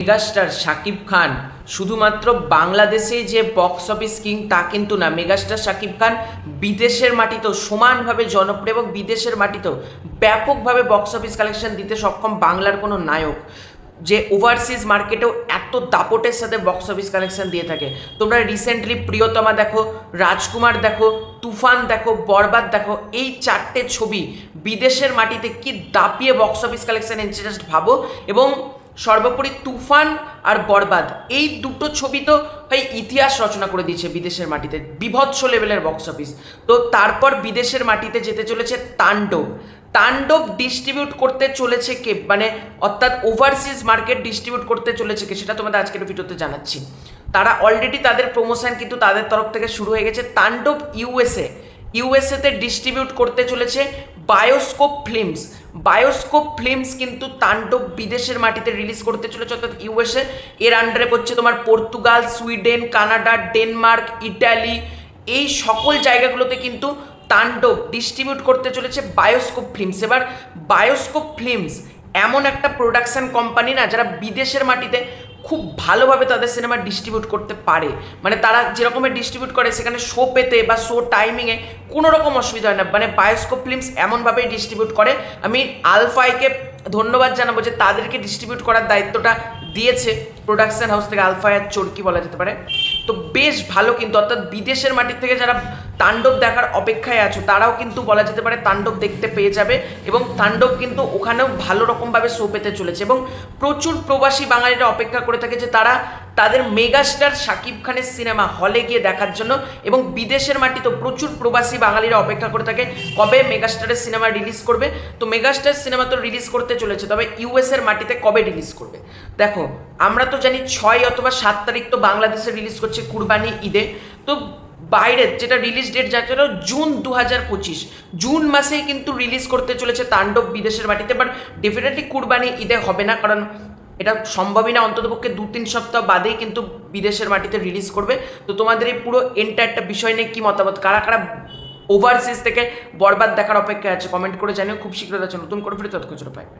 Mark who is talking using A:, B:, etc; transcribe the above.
A: Megastar Shakib Khan শুধুমাত্র বাংলাদেশে যে বক্স অফিস কিং তা কিন্তু না। মেগাস্টার শাকিব খান বিদেশের মাটিতেও সমানভাবে জনপ্রিয় এবং বিদেশের মাটিতেও ব্যাপকভাবে বক্স অফিস কালেকশন দিতে সক্ষম বাংলার কোনো নায়ক যে ওভারসিজ মার্কেটেও এত দাপটের সাথে বক্স অফিস কালেকশন দিয়ে থাকে। তোমরা রিসেন্টলি প্রিয়তমা দেখো, রাজকুমার দেখো, তুফান দেখো, বরবাদ দেখো, এই চারটে ছবি বিদেশের মাটিতে কি দাপিয়ে বক্স অফিস কালেকশন এনেছে জাস্ট ভাবো। এবং সর্বোপরি তুফান আর বরবাদ এই দুটো ছবি তো ভাই ইতিহাস রচনা করে দিয়েছে বিদেশের মাটিতে, বীভৎস লেভেলের বক্স অফিস। তো তারপর বিদেশের মাটিতে যেতে চলেছে তাণ্ডব। তাণ্ডব ডিস্ট্রিবিউট করতে চলেছে কে, মানে অর্থাৎ ওভারসিজ মার্কেট ডিস্ট্রিবিউট করতে চলেছে কে, সেটা তোমাদের আজকের ভিডিওতে জানাচ্ছি। তারা অলরেডি তাদের প্রমোশন কিন্তু তাদের তরফ থেকে শুরু হয়ে গেছে। তাণ্ডব ইউএসএতে ডিস্ট্রিবিউট করতে চলেছে বায়োস্কোপ ফিল্মস। বায়োস্কোপ ফিল্মস কিন্তু তাণ্ডব বিদেশের মাটিতে রিলিজ করতে চলেছে, অর্থাৎ ইউএসএ। এর আন্ডারে পড়ছে তোমার Portugal, Sweden, Canada, Denmark, Italy, এই সকল জায়গাগুলোতে কিন্তু তাণ্ডব ডিস্ট্রিবিউট করতে চলেছে বায়োস্কোপ ফিল্মস। এবার বায়োস্কোপ ফিল্মস এমন একটা প্রোডাকশন কোম্পানি না, যারা বিদেশের মাটিতে খুব ভালোভাবে তাদের সিনেমা ডিস্ট্রিবিউট করতে পারে। মানে তারা যেরকমের ডিস্ট্রিবিউট করে সেখানে শো পেতে বা শো টাইমিংয়ে কোনো রকম অসুবিধা হয় না। মানে বায়োস্কোপ ফিল্মস এমনভাবেই ডিস্ট্রিবিউট করে। আমি আলফাইকে ধন্যবাদ জানাবো যে তাদেরকে ডিস্ট্রিবিউট করার দায়িত্বটা দিয়েছে প্রোডাকশন হাউস থেকে, আলফায়ার চরকি বলা যেতে পারে। তো বেশ ভালো কিন্তু, অর্থাৎ বিদেশের মাটির থেকে যারা তাণ্ডব দেখার অপেক্ষায় আছো তারাও কিন্তু বলা যেতে পারে তাণ্ডব দেখতে পেয়ে যাবে। এবং তাণ্ডব কিন্তু ওখানেও ভালো রকমভাবে শো পেতে চলেছে। এবং প্রচুর প্রবাসী বাঙালিরা অপেক্ষা করে থাকে যে তারা তাদের মেগাস্টার শাকিব খানের সিনেমা হলে গিয়ে দেখার জন্য। এবং বিদেশের মাটিতেও প্রচুর প্রবাসী বাঙালিরা অপেক্ষা করে থাকে কবে মেগাস্টারের সিনেমা রিলিজ করবে। তো মেগাস্টার সিনেমা তো রিলিজ করতে চলেছে, তবে ইউএসের মাটিতে কবে রিলিজ করবে দেখো। আমরা তো জানি 6 অথবা 7 তারিখ তো বাংলাদেশে রিলিজ করছে কুরবানি ঈদে। তো বাইরের যেটা রিলিজ ডেট যাচ্ছে জুন 2025, জুন মাসেই কিন্তু রিলিজ করতে চলেছে তাণ্ডব বিদেশের মাটিতে। বাট ডেফিনেটলি কুরবানি ঈদে হবে না, কারণ এটা সম্ভবই না, অন্ততপক্ষে 2-3 সপ্তাহ বাদেই কিন্তু বিদেশের মাটিতে রিলিজ করবে। তো তোমাদের এই পুরো এন্টারটা বিষয় নিয়ে কী মতামত, কারা কারা ওভারসিজ থেকে বরবাদ দেখার অপেক্ষায় আছে কমেন্ট করে জানিও। খুব শীঘ্রই আছে নতুন করে ফিরে তৎক্ষণ পাইবে।